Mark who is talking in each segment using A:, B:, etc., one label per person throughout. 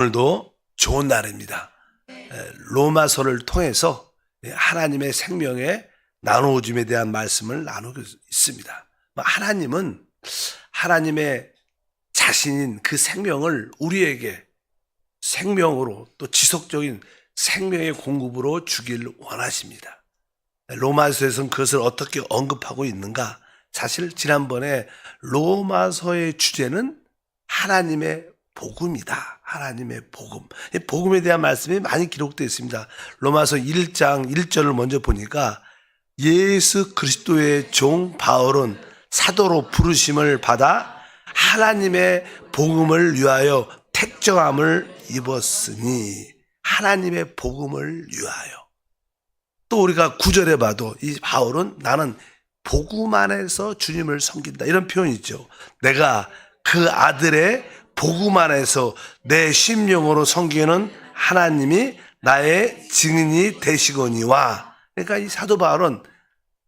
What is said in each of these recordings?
A: 오늘도 좋은 날입니다. 로마서를 통해서 하나님의 생명의 나누어짐에 대한 말씀을 나누고 있습니다. 하나님은 하나님의 자신인 그 생명을 우리에게 생명으로 또 지속적인 생명의 공급으로 주길 원하십니다. 로마서에서는 그것을 어떻게 언급하고 있는가? 사실 지난번에 로마서의 주제는 하나님의 복음이다. 하나님의 복음. 복음에 대한 말씀이 많이 기록되어 있습니다. 로마서 1장 1절을 먼저 보니까 예수 그리스도의 종 바울은 사도로 부르심을 받아 하나님의 복음을 위하여 택정함을 입었으니, 하나님의 복음을 위하여. 또 우리가 9절에 봐도 이 바울은 나는 복음 안에서 주님을 섬긴다, 이런 표현이 있죠. 내가 그 아들의 복음 안에서 내 심령으로 섬기는 하나님이 나의 증인이 되시거니와. 그러니까 이 사도 바울은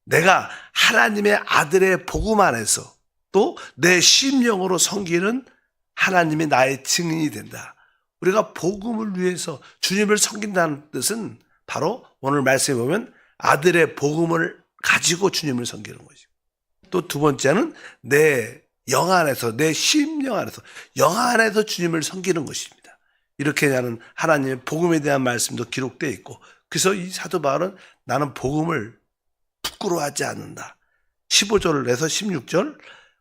A: 내가 하나님의 아들의 복음 안에서 또 내 심령으로 섬기는 하나님이 나의 증인이 된다. 우리가 복음을 위해서 주님을 섬긴다는 뜻은 바로 오늘 말씀에 보면 아들의 복음을 가지고 주님을 섬기는 것이고, 또 두 번째는 내 영 안에서, 내 심령 안에서, 영 안에서 주님을 섬기는 것입니다. 이렇게 나는 하나님의 복음에 대한 말씀도 기록되어 있고, 그래서 이 사도 바울은 나는 복음을 부끄러워하지 않는다. 15절에서 16절,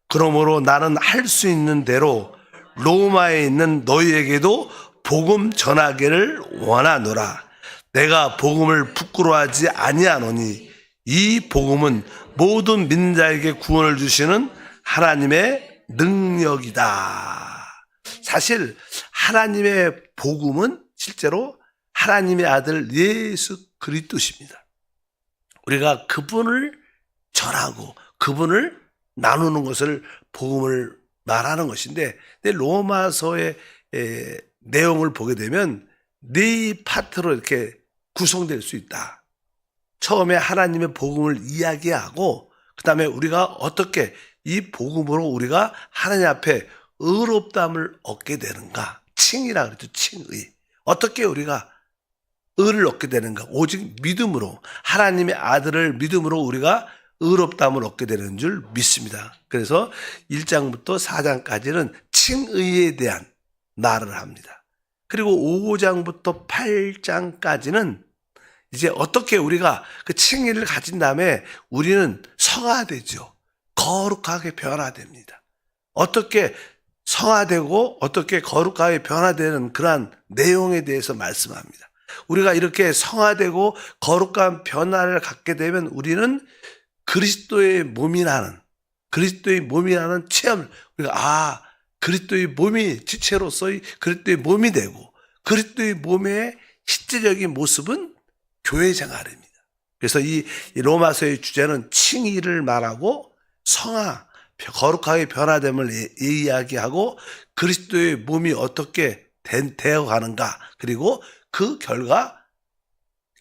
A: 그러므로 나는 할 수 있는 대로 로마에 있는 너희에게도 복음 전하기를 원하노라. 내가 복음을 부끄러워하지 아니하노니 이 복음은 모든 믿는 자에게 구원을 주시는 하나님의 능력이다. 사실 하나님의 복음은 실제로 하나님의 아들 예수 그리스도십니다. 우리가 그분을 전하고 그분을 나누는 것을 복음을 말하는 것인데, 로마서의 내용을 보게 되면 네 파트로 이렇게 구성될 수 있다. 처음에 하나님의 복음을 이야기하고, 그 다음에 우리가 어떻게 이 복음으로 우리가 하나님 앞에 의롭다함을 얻게 되는가. 칭이라 그랬죠. 칭의. 어떻게 우리가 의를 얻게 되는가. 오직 믿음으로, 하나님의 아들을 믿음으로 우리가 의롭다함을 얻게 되는 줄 믿습니다. 그래서 1장부터 4장까지는 칭의에 대한 말을 합니다. 그리고 5장부터 8장까지는 이제 어떻게 우리가 그 칭의를 가진 다음에 우리는 성화되죠. 거룩하게 변화됩니다. 어떻게 성화되고 어떻게 거룩하게 변화되는 그러한 내용에 대해서 말씀합니다. 우리가 이렇게 성화되고 거룩한 변화를 갖게 되면 우리는 그리스도의 몸이라는 체험을, 우리가 그리스도의 몸이 지체로서의 그리스도의 몸이 되고, 그리스도의 몸의 실제적인 모습은 교회 생활입니다. 그래서 이 로마서의 주제는 칭의를 말하고 성화, 거룩하게 변화됨을 이야기하고, 그리스도의 몸이 어떻게 되어가는가, 그리고 그 결과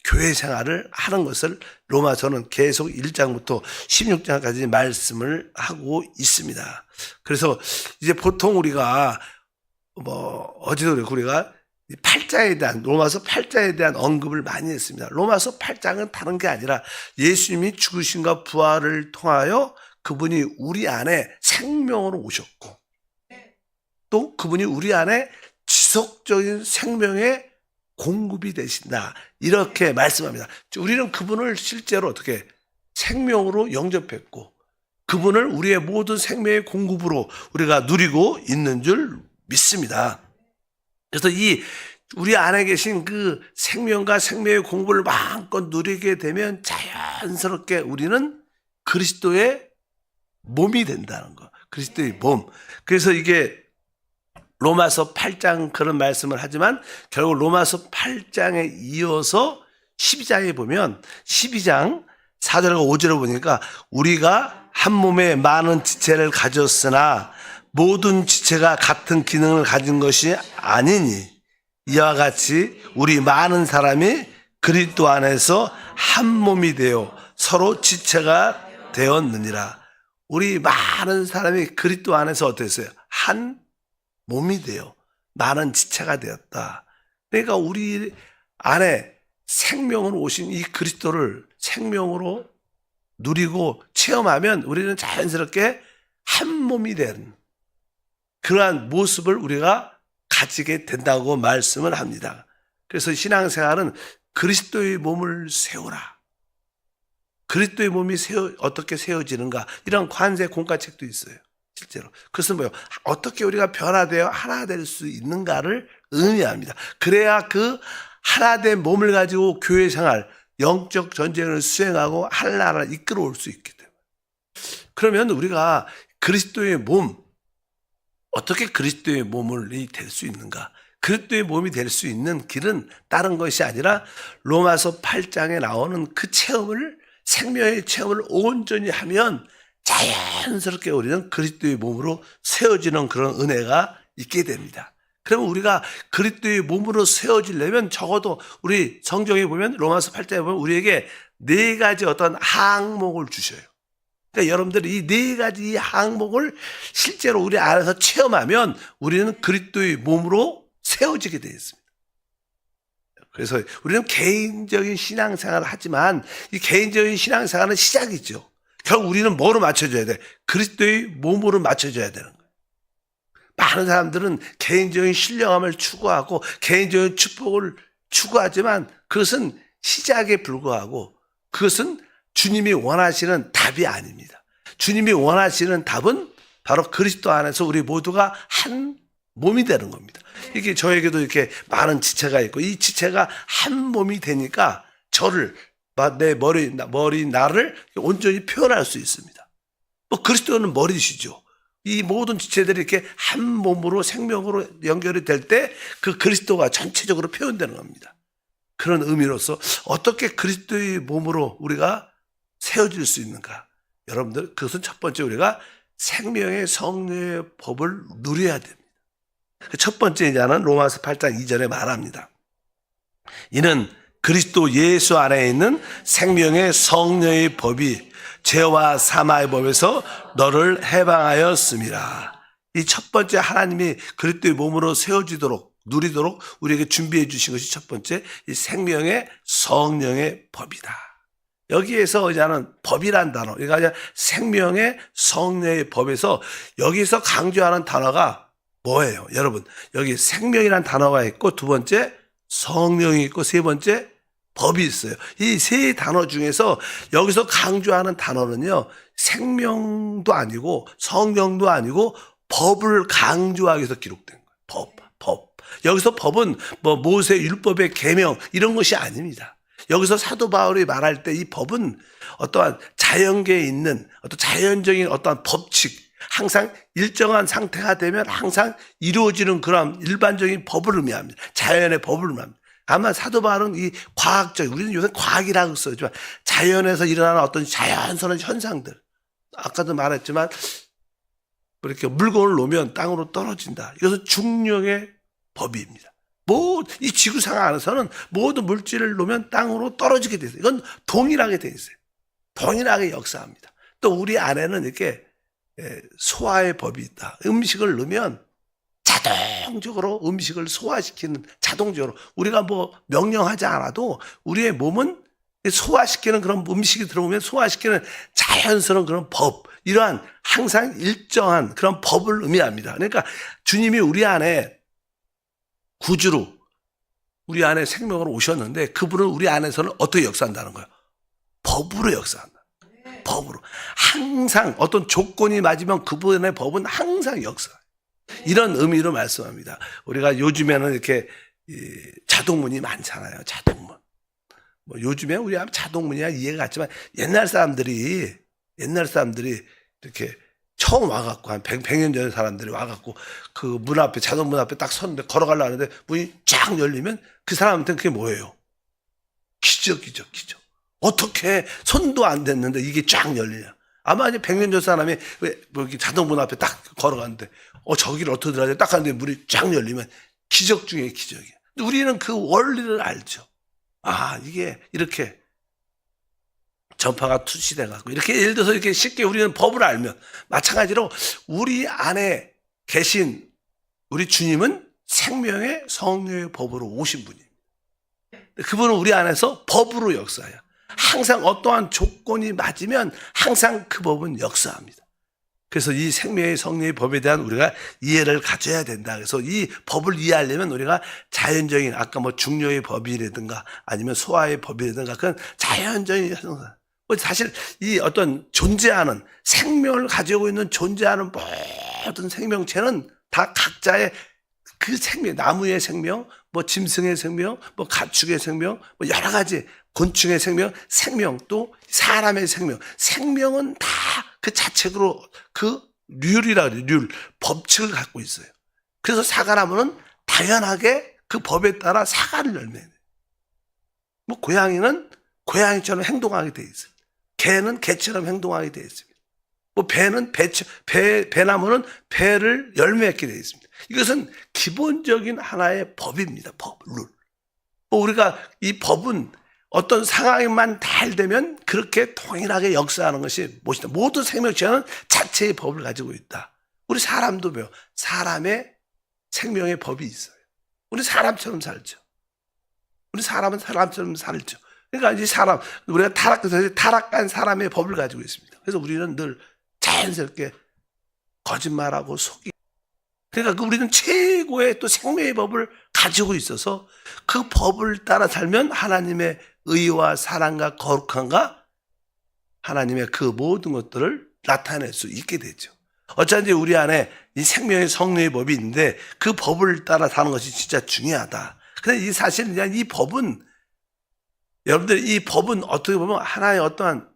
A: 교회 생활을 하는 것을 로마서는 계속 1장부터 16장까지 말씀을 하고 있습니다. 그래서 이제 보통 우리가 어제도 그렇고 우리가 8장에 대한, 로마서 8장에 대한 언급을 많이 했습니다. 로마서 8장은 다른 게 아니라 예수님이 죽으심과 부활을 통하여 그분이 우리 안에 생명으로 오셨고, 또 그분이 우리 안에 지속적인 생명의 공급이 되신다, 이렇게 말씀합니다. 우리는 그분을 실제로 어떻게 생명으로 영접했고, 그분을 우리의 모든 생명의 공급으로 우리가 누리고 있는 줄 믿습니다. 그래서 이 우리 안에 계신 그 생명과 생명의 공급을 마음껏 누리게 되면 자연스럽게 우리는 그리스도의 몸이 된다는 거. 그리스도의 몸. 그래서 이게 로마서 8장 그런 말씀을 하지만 결국 로마서 8장에 이어서 12장에 보면 12장 4절과 5절을 보니까 우리가 한 몸에 많은 지체를 가졌으나 모든 지체가 같은 기능을 가진 것이 아니니 이와 같이 우리 많은 사람이 그리스도 안에서 한 몸이 되어 서로 지체가 되었느니라. 우리 많은 사람이 그리스도 안에서 어땠어요? 한 몸이 돼요. 많은 지체가 되었다. 그러니까 우리 안에 생명으로 오신 이 그리스도를 생명으로 누리고 체험하면 우리는 자연스럽게 한 몸이 된 그러한 모습을 우리가 가지게 된다고 말씀을 합니다. 그래서 신앙생활은 그리스도의 몸을 세우라. 그리스도의 몸이 어떻게 세워지는가, 이런 관세 공과책도 있어요. 실제로. 그것은 뭐예요? 어떻게 우리가 변화되어 하나 될 수 있는가를 의미합니다. 그래야 그 하나된 몸을 가지고 교회 생활, 영적 전쟁을 수행하고 하나를 이끌어 올 수 있기 때문에. 그러면 우리가 그리스도의 몸, 어떻게 그리스도의 몸이 될 수 있는가? 그리스도의 몸이 될 수 있는 길은 다른 것이 아니라 로마서 8장에 나오는 그 체험을, 생명의 체험을 온전히 하면 자연스럽게 우리는 그리스도의 몸으로 세워지는 그런 은혜가 있게 됩니다. 그러면 우리가 그리스도의 몸으로 세워지려면 적어도 우리 성경에 보면, 로마서 8장에 보면 우리에게 네 가지 어떤 항목을 주셔요. 그러니까 여러분들이 이 네 가지 항목을 실제로 우리 안에서 체험하면 우리는 그리스도의 몸으로 세워지게 되어 있습니다. 그래서 우리는 개인적인 신앙생활을 하지만 이 개인적인 신앙생활은 시작이죠. 결국 우리는 뭐로 맞춰줘야 돼? 그리스도의 몸으로 맞춰줘야 되는 거예요. 많은 사람들은 개인적인 신령함을 추구하고 개인적인 축복을 추구하지만 그것은 시작에 불과하고 그것은 주님이 원하시는 답이 아닙니다. 주님이 원하시는 답은 바로 그리스도 안에서 우리 모두가 한 몸이 되는 겁니다. 이게 저에게도 이렇게 많은 지체가 있고 이 지체가 한 몸이 되니까 저를, 내 나를 온전히 표현할 수 있습니다. 그리스도는 머리시죠. 이 모든 지체들이 이렇게 한 몸으로 생명으로 연결이 될 때 그 그리스도가 전체적으로 표현되는 겁니다. 그런 의미로서 어떻게 그리스도의 몸으로 우리가 세워질 수 있는가? 여러분들, 그것은 첫 번째 우리가 생명의 성령의 법을 누려야 됩니다. 첫 번째 자는 로마서 8장 2절에 말합니다. 이는 그리스도 예수 안에 있는 생명의 성령의 법이 죄와 사망의 법에서 너를 해방하였음이라. 이 첫 번째 하나님이 그리스도의 몸으로 세워지도록 누리도록 우리에게 준비해 주신 것이 첫 번째 이 생명의 성령의 법이다. 여기에서 이제는 법이란 단어, 그러니까 생명의 성령의 법에서 여기서 강조하는 단어가 뭐예요? 여러분, 여기 생명이란 단어가 있고 두 번째 성령이 있고 세 번째 법이 있어요. 이 세 단어 중에서 여기서 강조하는 단어는요, 생명도 아니고 성령도 아니고 법을 강조하기 위해서 기록된 거예요. 법. 여기서 법은 뭐 모세 율법의 계명 이런 것이 아닙니다. 여기서 사도 바울이 말할 때 이 법은 어떠한 자연계에 있는 어떤 자연적인 어떠한 법칙, 항상 일정한 상태가 되면 항상 이루어지는 그런 일반적인 법을 의미합니다. 자연의 법을 의미합니다. 아마 사도 바울은 이 과학적, 우리는 요새 과학이라고 쓰지만 자연에서 일어나는 어떤 자연스러운 현상들, 아까도 말했지만 이렇게 물건을 놓으면 땅으로 떨어진다. 이것은 중력의 법입니다. 이 지구상 안에서는 모든 물질을 놓으면 땅으로 떨어지게 돼 있어요. 이건 동일하게 돼 있어요. 동일하게 역사합니다. 또 우리 안에는 이렇게 소화의 법이 있다. 음식을 넣으면 자동적으로 음식을 소화시키는, 자동적으로 우리가 뭐 명령하지 않아도 우리의 몸은 소화시키는 그런 음식이 들어오면 소화시키는 자연스러운 그런 법, 이러한 항상 일정한 그런 법을 의미합니다. 그러니까 주님이 우리 안에 구주로 우리 안에 생명으로 오셨는데 그분은 우리 안에서는 어떻게 역사한다는 거예요? 법으로 역사한다. 법으로. 항상 어떤 조건이 맞으면 그분의 법은 항상 역사. 이런 의미로 말씀합니다. 우리가 요즘에는 이렇게 자동문이 많잖아요. 자동문. 뭐 요즘에 우리 자동문이야 이해가 갔지만 옛날 사람들이 이렇게 처음 와갖고 한 100년 전 사람들이 와갖고 그 문 앞에, 자동문 앞에 딱 섰는데 걸어가려고 하는데 문이 쫙 열리면 그 사람한테는 그게 뭐예요? 기적이죠, 기적. 어떻게 손도 안 댔는데 이게 쫙 열리냐. 아마 이제 100년 전 사람이 왜 여기 자동문 앞에 딱 걸어가는데 저기를 어떻게 들어가야 돼? 딱 하는데 문이 쫙 열리면 기적 중에 기적이야. 근데 우리는 그 원리를 알죠. 이게 이렇게 전파가 투시돼갖고 이렇게 예를 들어서 이렇게 쉽게 우리는 법을 알면 마찬가지로 우리 안에 계신 우리 주님은 생명의 성령의 법으로 오신 분입니다. 그분은 우리 안에서 법으로 역사해요. 항상 어떠한 조건이 맞으면 항상 그 법은 역사합니다. 그래서 이 생명의 성령의 법에 대한 우리가 이해를 가져야 된다. 그래서 이 법을 이해하려면 우리가 자연적인 아까 뭐 중요의 법이라든가 아니면 소화의 법이라든가 그건 자연적인 사실 이 어떤 존재하는 생명을 가지고 있는 존재하는 모든 생명체는 다 각자의 그 생명, 나무의 생명, 뭐 짐승의 생명, 뭐 가축의 생명, 뭐 여러 가지 곤충의 생명, 생명 또 사람의 생명, 생명은 다 그 자체로 그 률, 법칙을 갖고 있어요. 그래서 사과나무는 당연하게 그 법에 따라 사과를 열매내요. 뭐 고양이는 고양이처럼 행동하게 돼 있어요. 개는 개처럼 행동하게 돼 있습니다. 뭐 배나무는 배를 열매맺게 돼 있습니다. 이것은 기본적인 하나의 법입니다. 법, 룰. 우리가 이 법은 어떤 상황에만 달되면 그렇게 통일하게 역사하는 것이 무엇이다. 모든 생명체는 자체의 법을 가지고 있다. 우리 사람도 배워. 사람의 생명의 법이 있어요. 우리 사람처럼 살죠. 우리 사람은 사람처럼 살죠. 그러니까 이제 우리가 타락한 사람의 법을 가지고 있습니다. 그래서 우리는 늘 자연스럽게 거짓말하고 속이고 그러니까 우리는 최고의 또 생명의 법을 가지고 있어서 그 법을 따라 살면 하나님의 의와 사랑과 거룩함과 하나님의 그 모든 것들을 나타낼 수 있게 되죠. 어쩐지 우리 안에 이 생명의 성령의 법이 있는데 그 법을 따라 사는 것이 진짜 중요하다. 근데 이 사실은 이 법은 여러분들 이 법은 어떻게 보면 하나의 어떠한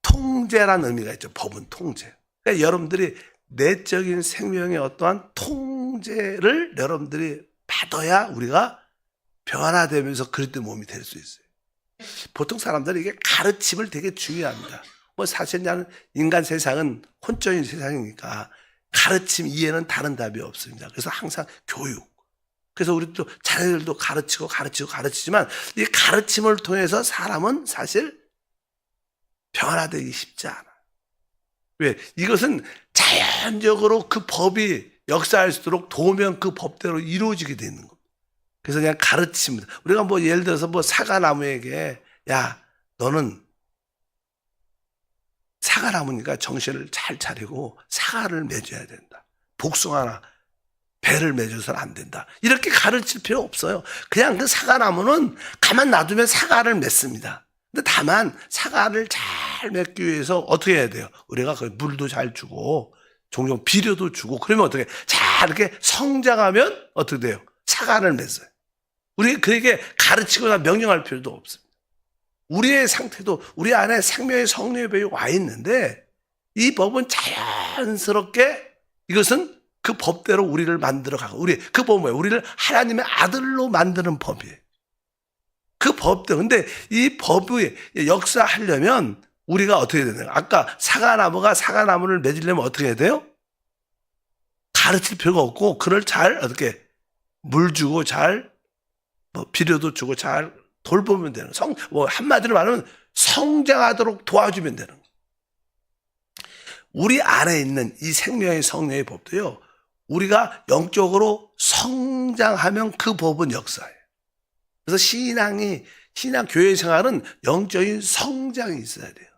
A: 통제라는 의미가 있죠. 법은 통제. 그러니까 여러분들이 내적인 생명의 어떠한 통제를 여러분들이 받아야 우리가 변화되면서 그리스도의 몸이 될 수 있어요. 보통 사람들은 이게 가르침을 되게 중요합니다. 뭐 사실 인간 세상은 혼적인 세상이니까 가르침 이해는 다른 답이 없습니다. 그래서 항상 교육. 그래서 우리도 자녀들도 가르치지만 이 가르침을 통해서 사람은 사실 변화되기 쉽지 않아요. 왜? 이것은 자연적으로 그 법이 역사할수록 도우면 그 법대로 이루어지게 되는 겁니다. 그래서 그냥 가르칩니다. 우리가 뭐 예를 들어서 뭐 사과나무에게 야, 너는 사과나무니까 정신을 잘 차리고 사과를 맺어야 된다. 복숭아나 배를 맺어서는 안 된다. 이렇게 가르칠 필요 없어요. 그냥 그 사과나무는 가만 놔두면 사과를 맺습니다. 근데 다만 사과를 잘 맺기 위해서 어떻게 해야 돼요? 우리가 그 물도 잘 주고 종종 비료도 주고 그러면 어떻게 잘 이렇게 성장하면 어떻게 돼요? 사과를 맺어요. 우리 그에게 가르치거나 명령할 필요도 없습니다. 우리의 상태도 우리 안에 생명의 성령의 법이 와 있는데 이 법은 자연스럽게 이것은 그 법대로 우리를 만들어가고 그 법은 뭐예요? 우리를 하나님의 아들로 만드는 법이에요. 그 법대로. 근데 이 법이 역사하려면 우리가 어떻게 되나요? 아까 사과나무가 사과나무를 맺으려면 어떻게 해야 돼요? 가르칠 필요가 없고 그를 잘 어떻게 물 주고 잘 뭐 비료도 주고 잘 돌보면 되는 한마디로 말하면 성장하도록 도와주면 되는 거예요. 우리 안에 있는 이 생명의 성령의 법도요. 우리가 영적으로 성장하면 그 법은 역사예요. 그래서 신앙 교회 생활은 영적인 성장이 있어야 돼요.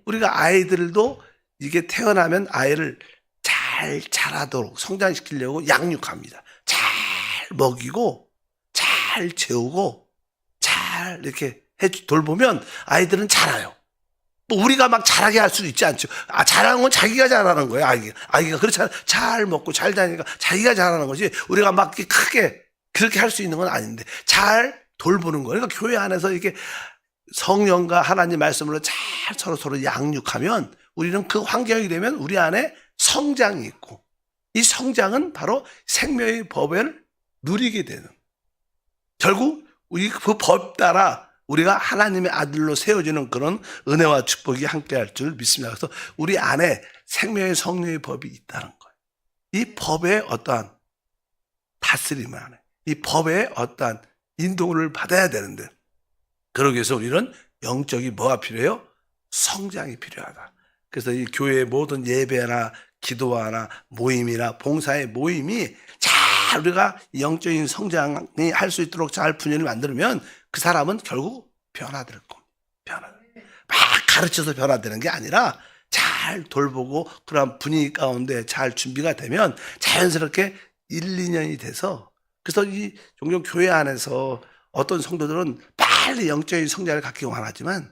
A: 우리가 아이들도 이게 태어나면 아이를 잘 자라도록 성장시키려고 양육합니다. 잘 먹이고 잘 재우고 잘 이렇게 돌보면 아이들은 자라요. 뭐 우리가 막 잘하게 할 수도 있지 않죠. 잘하는 건 자기가 잘하는 거예요. 아기가 그렇잖아요. 잘 먹고 잘 다니니까 자기가 잘하는 거지. 우리가 막 크게 그렇게 할 수 있는 건 아닌데 잘 돌보는 거예요. 그러니까 교회 안에서 이렇게 성령과 하나님 말씀으로 잘 서로 양육하면 우리는 그 환경이 되면 우리 안에 성장이 있고 이 성장은 바로 생명의 법을 누리게 되는 결국 우리 그 법 따라 우리가 하나님의 아들로 세워지는 그런 은혜와 축복이 함께할 줄 믿습니다. 그래서 우리 안에 생명의 성령의 법이 있다는 거예요. 이 법의 어떠한 다스림을 하는 이 법의 어떠한 인도를 받아야 되는데 그러기 위해서 우리는 영적인 뭐가 필요해요? 성장이 필요하다. 그래서 이 교회의 모든 예배나 기도하나 모임이나 봉사의 모임이 잘 잘 우리가 영적인 성장이 할 수 있도록 잘 분위기를 만들면 그 사람은 결국 변화될 겁니다. 막 가르쳐서 변화되는 게 아니라 잘 돌보고 그런 분위기 가운데 잘 준비가 되면 자연스럽게 1, 2년이 돼서, 그래서 이 종종 교회 안에서 어떤 성도들은 빨리 영적인 성장을 갖기 원하지만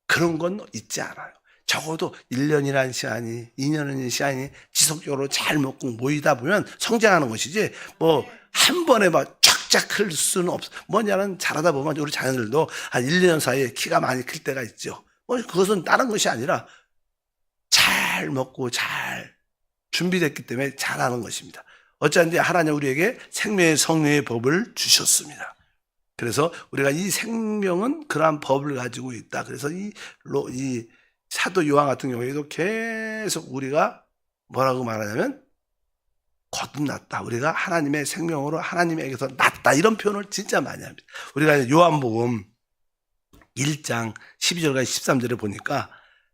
A: 그런 건 있지 않아요. 적어도 1년이라는 시간이, 2년이라는 시간이 지속적으로 잘 먹고 모이다 보면 성장하는 것이지, 뭐 한 번에 막 쫙쫙 클 수는 없어. 뭐냐면 잘하다 보면 우리 자녀들도 한 1, 2년 사이에 키가 많이 클 때가 있죠. 그것은 다른 것이 아니라 잘 먹고 잘 준비됐기 때문에 잘하는 것입니다. 어쩐지 하나님 우리에게 생명의 성령의 법을 주셨습니다. 그래서 우리가 이 생명은 그러한 법을 가지고 있다. 그래서 이 사도 요한 같은 경우에도 계속 우리가 뭐라고 말하냐면 거듭났다. 우리가 하나님의 생명으로 하나님에게서 났다. 이런 표현을 진짜 많이 합니다. 우리가 요한복음 1장 12절과 13절에 보니까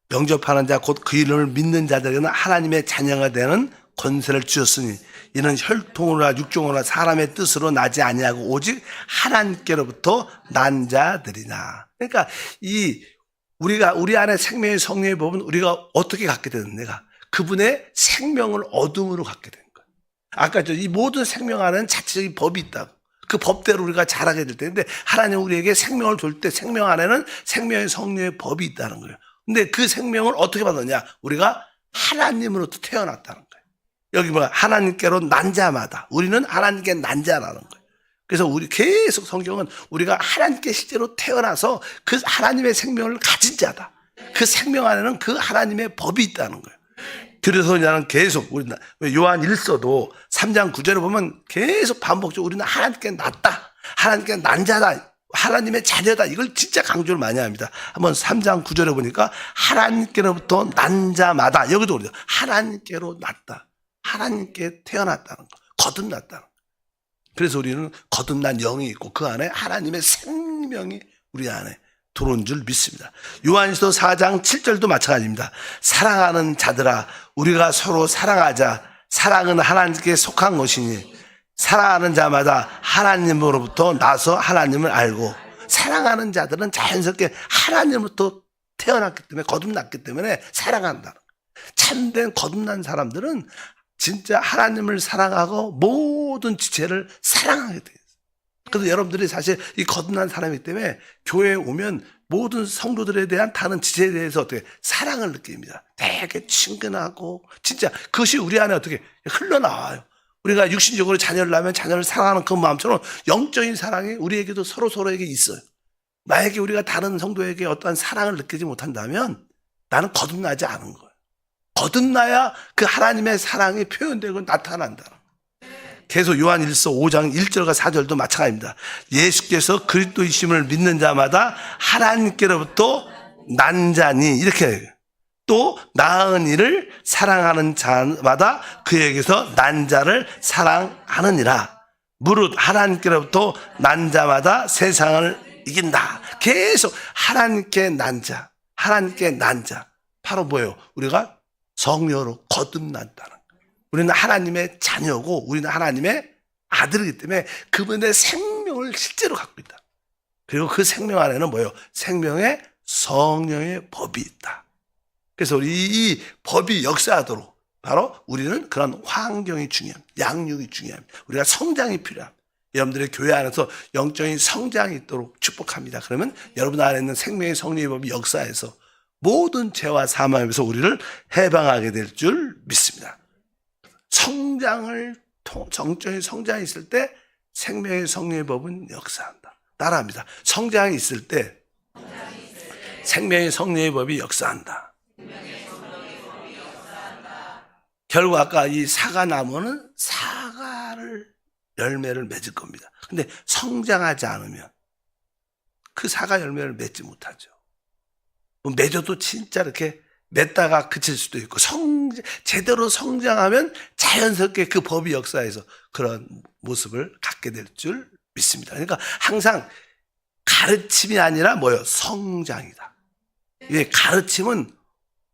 A: 영접하는 자 곧 그 이름을 믿는 자들에게는 하나님의 자녀가 되는 권세를 주셨으니 이는 혈통으로나 육종으로나 사람의 뜻으로 나지 아니하고 오직 하나님께로부터 난 자들이나. 그러니까 우리 안에 생명의 성령의 법은 우리가 어떻게 갖게 되는, 내가 그분의 생명을 얻음으로 갖게 되는 거예요. 아까 이 모든 생명 안에는 자체적인 법이 있다고. 그 법대로 우리가 자라게 될 텐데 하나님 우리에게 생명을 줄 때 생명 안에는 생명의 성령의 법이 있다는 거예요. 근데 그 생명을 어떻게 받았냐? 우리가 하나님으로부터 태어났다는 거예요. 여기 뭐야? 하나님께로 난 자마다. 우리는 하나님께 난 자라는 거예요. 그래서 우리 계속 성경은 우리가 하나님께 실제로 태어나서 그 하나님의 생명을 가진 자다. 그 생명 안에는 그 하나님의 법이 있다는 거예요. 그래서 나는 계속 우리 요한 1서도 3장 9절에 보면 계속 반복적으로 우리는 하나님께 났다. 하나님께 난 자다. 하나님의 자녀다. 이걸 진짜 강조를 많이 합니다. 한번 3장 9절에 보니까 하나님께로부터 난 자마다, 여기도 그래요. 하나님께로 났다. 하나님께 태어났다는 거. 거듭났다는 거. 그래서 우리는 거듭난 영이 있고 그 안에 하나님의 생명이 우리 안에 들어온 줄 믿습니다. 요한일서 4장 7절도 마찬가지입니다. 사랑하는 자들아 우리가 서로 사랑하자. 사랑은 하나님께 속한 것이니 사랑하는 자마다 하나님으로부터 나서 하나님을 알고. 사랑하는 자들은 자연스럽게 하나님으로부터 태어났기 때문에, 거듭났기 때문에 사랑한다. 참된 거듭난 사람들은 진짜 하나님을 사랑하고 모든 지체를 사랑하게 돼요. 그래서 여러분들이 사실 이 거듭난 사람이기 때문에 교회에 오면 모든 성도들에 대한 다른 지체에 대해서 어떻게 사랑을 느낍니다. 되게 친근하고 진짜 그것이 우리 안에 어떻게 흘러나와요. 우리가 육신적으로 자녀를 낳으면 자녀를 사랑하는 그 마음처럼 영적인 사랑이 우리에게도 서로에게 있어요. 만약에 우리가 다른 성도에게 어떠한 사랑을 느끼지 못한다면 나는 거듭나지 않은 거예요. 거듭나야 그 하나님의 사랑이 표현되고 나타난다. 계속 요한 1서 5장 1절과 4절도 마찬가지입니다. 예수께서 그리스도이심을 믿는 자마다 하나님께로부터 난 자니, 이렇게 또 나은 이를 사랑하는 자마다 그에게서 난 자를 사랑하느니라. 무릇 하나님께로부터 난 자마다 세상을 이긴다. 계속 하나님께 난 자, 하나님께 난 자. 바로 뭐예요? 우리가 성령으로 거듭난다는 거예요. 우리는 하나님의 자녀고 우리는 하나님의 아들이기 때문에 그분의 생명을 실제로 갖고 있다. 그리고 그 생명 안에는 뭐예요? 생명의 성령의 법이 있다. 그래서 우리 이 법이 역사하도록 바로 우리는 그런 환경이 중요합니다. 양육이 중요합니다. 우리가 성장이 필요합니다. 여러분들의 교회 안에서 영적인 성장이 있도록 축복합니다. 그러면 여러분 안에 있는 생명의 성령의 법이 역사해서 모든 죄와 사망에서 우리를 해방하게 될 줄 믿습니다. 정적인 성장이 있을 때 생명의 성령의 법은 역사한다. 따라합니다. 성장이 있을 때 생명의 성령의 법이 역사한다. 결국 아까 이 사과나무는 열매를 맺을 겁니다. 근데 성장하지 않으면 그 사과 열매를 맺지 못하죠. 맺어도 진짜 이렇게 맺다가 그칠 수도 있고 제대로 성장하면 자연스럽게 그 법이 역사해서 그런 모습을 갖게 될 줄 믿습니다. 그러니까 항상 가르침이 아니라 뭐예요? 성장이다. 이게 가르침은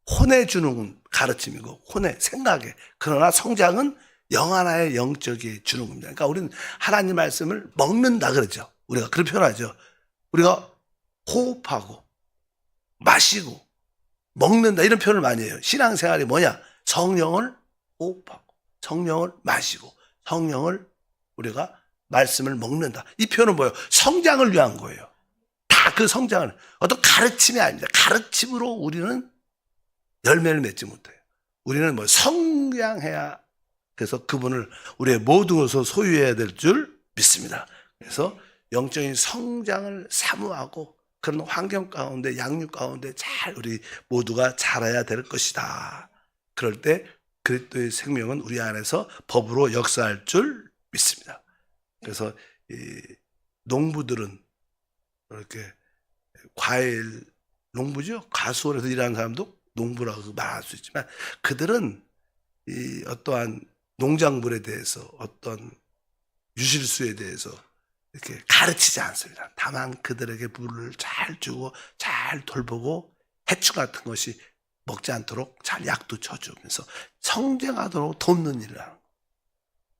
A: 혼내주는 가르침이고 생각에. 그러나 성장은 영하나의 영적이 주는 겁니다. 그러니까 우리는 하나님 말씀을 먹는다 그러죠. 우리가 그런 표현하죠. 우리가 호흡하고 마시고 먹는다 이런 표현을 많이 해요. 신앙생활이 뭐냐? 성령을 호흡하고 성령을 마시고 성령을 우리가 말씀을 먹는다. 이 표현은 뭐예요? 성장을 위한 거예요. 다 그 성장을 어떤 가르침이 아닙니다. 가르침으로 우리는 열매를 맺지 못해요. 우리는 뭐 성장해야, 그래서 그분을 우리의 모든 것으로 소유해야 될 줄 믿습니다. 그래서 영적인 성장을 사모하고 그런 환경 가운데 양육 가운데 잘 우리 모두가 자라야 될 것이다. 그럴 때 그리스도의 생명은 우리 안에서 법으로 역사할 줄 믿습니다. 그래서 이 농부들은 이렇게 과일 농부죠. 가수원에서 일하는 사람도 농부라고 말할 수 있지만 그들은 이 어떠한 농작물에 대해서 어떤 유실수에 대해서 이렇게 가르치지 않습니다. 다만 그들에게 물을 잘 주고 잘 돌보고 해충 같은 것이 먹지 않도록 잘 약도 쳐주면서 성장하도록 돕는 일을 하는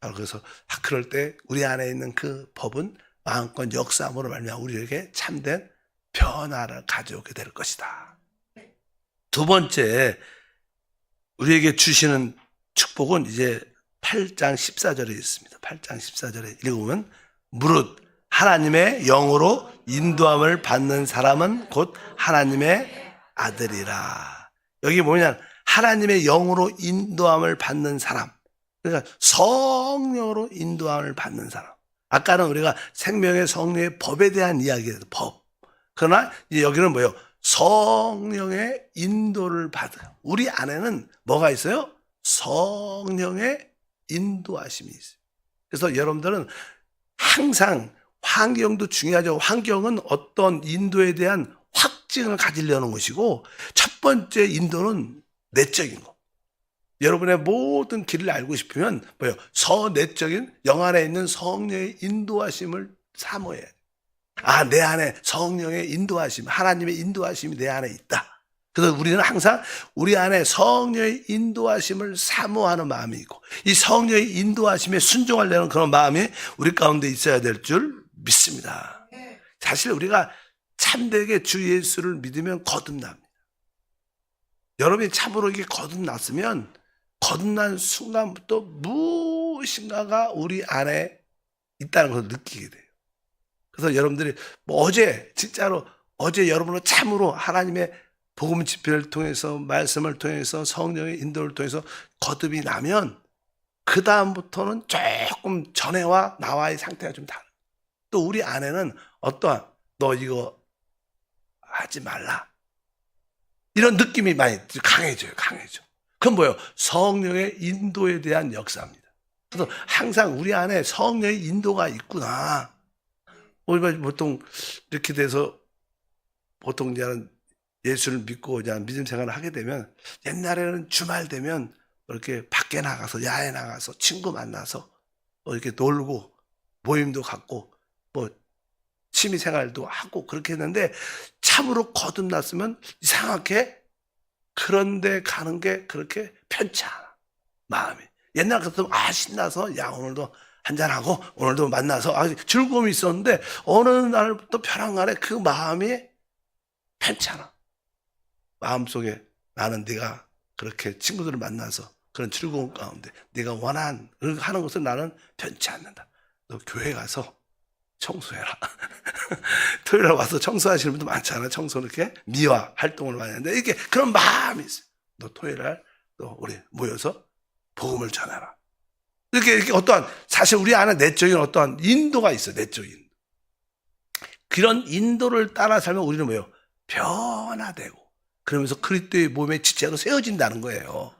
A: 거예요. 그래서 그럴 때 우리 안에 있는 그 법은 마음껏 역사함으로 말미암아 우리에게 참된 변화를 가져오게 될 것이다. 두 번째, 우리에게 주시는 축복은 이제 8장 14절에 있습니다. 8장 14절에 읽으면 무릇 하나님의 영으로 인도함을 받는 사람은 곧 하나님의 아들이라. 여기 뭐냐? 하나님의 영으로 인도함을 받는 사람. 그러니까 성령으로 인도함을 받는 사람. 아까는 우리가 생명의 성령의 법에 대한 이야기예요. 법. 그러나 여기는 뭐예요? 성령의 인도를 받은. 우리 안에는 뭐가 있어요? 성령의 인도하심이 있어요. 그래서 여러분들은 항상 환경도 중요하죠. 환경은 어떤 인도에 대한 확증을 가지려는 것이고 첫 번째 인도는 내적인 거. 여러분의 모든 길을 알고 싶으면 뭐예요? 서내적인 영 안에 있는 성령의 인도하심을 사모해야 돼요. 아, 내 안에 성령의 인도하심, 하나님의 인도하심이 내 안에 있다. 그래서 우리는 항상 우리 안에 성령의 인도하심을 사모하는 마음이 있고 이 성령의 인도하심에 순종하려는 그런 마음이 우리 가운데 있어야 될 줄 믿습니다. 사실 우리가 참되게 주 예수를 믿으면 거듭납니다. 여러분이 참으로 이게 거듭났으면 거듭난 순간부터 무엇인가가 우리 안에 있다는 것을 느끼게 돼요. 그래서 여러분들이 뭐 진짜로 어제 여러분은 참으로 하나님의 복음 집회를 통해서 말씀을 통해서 성령의 인도를 통해서 거듭이 나면 그 다음부터는 조금 전에와 나와의 상태가 좀 다르다. 또 우리 안에는 어떠한 너 이거 하지 말라 이런 느낌이 많이 강해져요. 그건 뭐예요? 성령의 인도에 대한 역사입니다. 그래서 항상 우리 안에 성령의 인도가 있구나. 우리가 보통 이렇게 돼서 보통 이제는 예수를 믿고 이제 믿음 생활을 하게 되면 옛날에는 주말 되면 이렇게 밖에 나가서 야외 나가서 친구 만나서 이렇게 놀고 모임도 갖고 뭐 취미 생활도 하고 그렇게 했는데 참으로 거듭났으면 이상하게 그런데 가는 게 그렇게 편치 않아. 마음이. 옛날 같으면 신나서 야 오늘도 한잔하고 오늘도 만나서 즐거움이 있었는데 어느 날부터 벼랑간에 그 마음이 편치 않아. 마음속에 나는 네가 그렇게 친구들을 만나서 그런 즐거움 가운데 네가 원하는 하는 것을 나는 편치 않는다. 너 교회 가서 청소해라. 토요일에 와서 청소하시는 분도 많잖아요. 청소 이렇게 미화 활동을 많이 하는데 이게 그런 마음이 있어요. 너 토요일날 또 우리 모여서 복음을 전하라. 이렇게 어떠한 사실 우리 안에 내적인 어떠한 인도가 있어요. 내적인 인도. 그런 인도를 따라 살면 우리는 뭐예요? 변화되고 그러면서 그리스도의 몸의 지체로 세워진다는 거예요.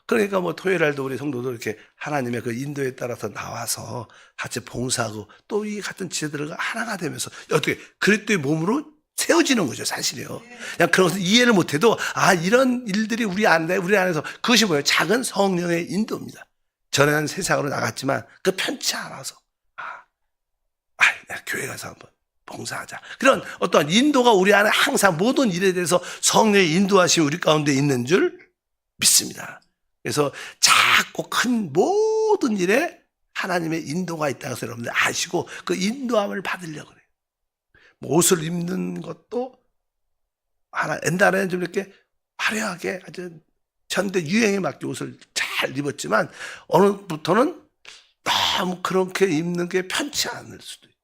A: 그러니까 뭐 토요일날도 우리 성도들 이렇게 하나님의 그 인도에 따라서 나와서 같이 봉사하고 또 이 같은 지체들과 하나가 되면서 어떻게 그리스도의 몸으로 세워지는 거죠, 사실이요. 그냥 그런 것을 이해를 못해도 이런 일들이 우리 안에서 그것이 뭐예요? 작은 성령의 인도입니다. 전에는 세상으로 나갔지만 그 편치 않아서 내가 교회 가서 한번 봉사하자. 그런 어떠한 인도가 우리 안에 항상 모든 일에 대해서 성령의 인도하심이 우리 가운데 있는 줄 믿습니다. 그래서 작고 큰 모든 모든 일에 하나님의 인도가 있다는 것을 여러분들 아시고 그 인도함을 받으려고 그래요. 뭐 옷을 입는 것도 옛날에는 좀 이렇게 화려하게 아주 현대 유행에 맞게 옷을 잘 입었지만 어느부터는 너무 그렇게 입는 게 편치 않을 수도 있어요.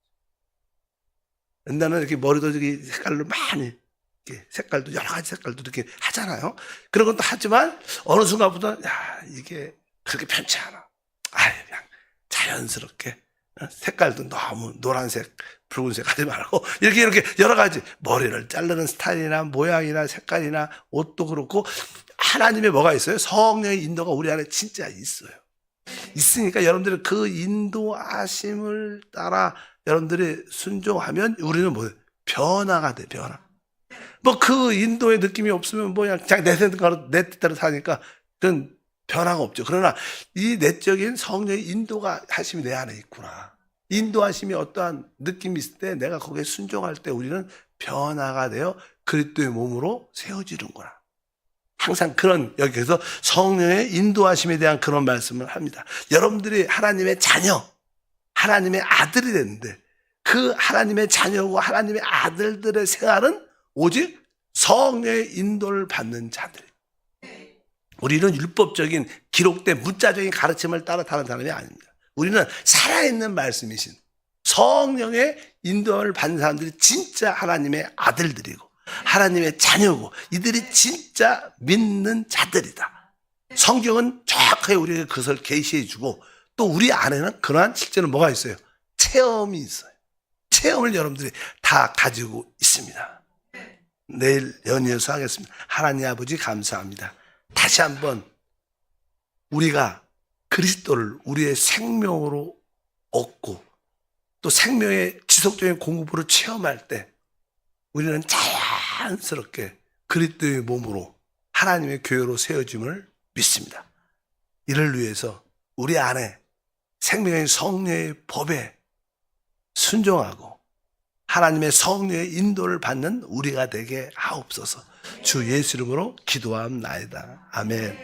A: 옛날에는 이렇게 머리도 이렇게 색깔로 많이 이렇게 색깔도 여러 가지 색깔도 이렇게 하잖아요. 그런 것도 하지만 어느 순간부터 이게 그렇게 편치 않아. 그냥 자연스럽게 색깔도 너무 노란색, 붉은색 하지 말고 이렇게 여러 가지 머리를 자르는 스타일이나 모양이나 색깔이나 옷도 그렇고 하나님의 뭐가 있어요? 성령의 인도가 우리 안에 진짜 있어요. 있으니까 여러분들이 그 인도하심을 따라 여러분들이 순종하면 우리는 뭐예요? 변화가 돼, 변화. 뭐 그 인도의 느낌이 없으면 뭐 그냥 내 뜻대로 사니까 그건 변화가 없죠. 그러나 이 내적인 성령의 인도가 하심이 내 안에 있구나. 인도하심이 어떠한 느낌이 있을 때 내가 거기에 순종할 때 우리는 변화가 되어 그리스도의 몸으로 세워지는구나. 항상 그런 여기서 성령의 인도하심에 대한 그런 말씀을 합니다. 여러분들이 하나님의 자녀, 하나님의 아들이 됐는데 그 하나님의 자녀고 하나님의 아들들의 생활은 오직 성령의 인도를 받는 자들. 우리는 율법적인 기록된 문자적인 가르침을 따라 사는 사람이 아닙니다. 우리는 살아있는 말씀이신 성령의 인도를 받는 사람들이 진짜 하나님의 아들들이고 하나님의 자녀고 이들이 진짜 믿는 자들이다. 성경은 정확하게 우리에게 그것을 계시해 주고 또 우리 안에는 그러한 실제로 뭐가 있어요? 체험이 있어요. 체험을 여러분들이 다 가지고 있습니다. 내일 연이어서 하겠습니다. 하나님 아버지 감사합니다. 다시 한번 우리가 그리스도를 우리의 생명으로 얻고 또 생명의 지속적인 공급으로 체험할 때 우리는 자연스럽게 그리스도의 몸으로 하나님의 교회로 세워짐을 믿습니다. 이를 위해서 우리 안에 생명의 성령의 법에 순종하고 하나님의 성령의 인도를 받는 우리가 되게 하옵소서. 주 예수 이름으로 기도함나이다. 아멘.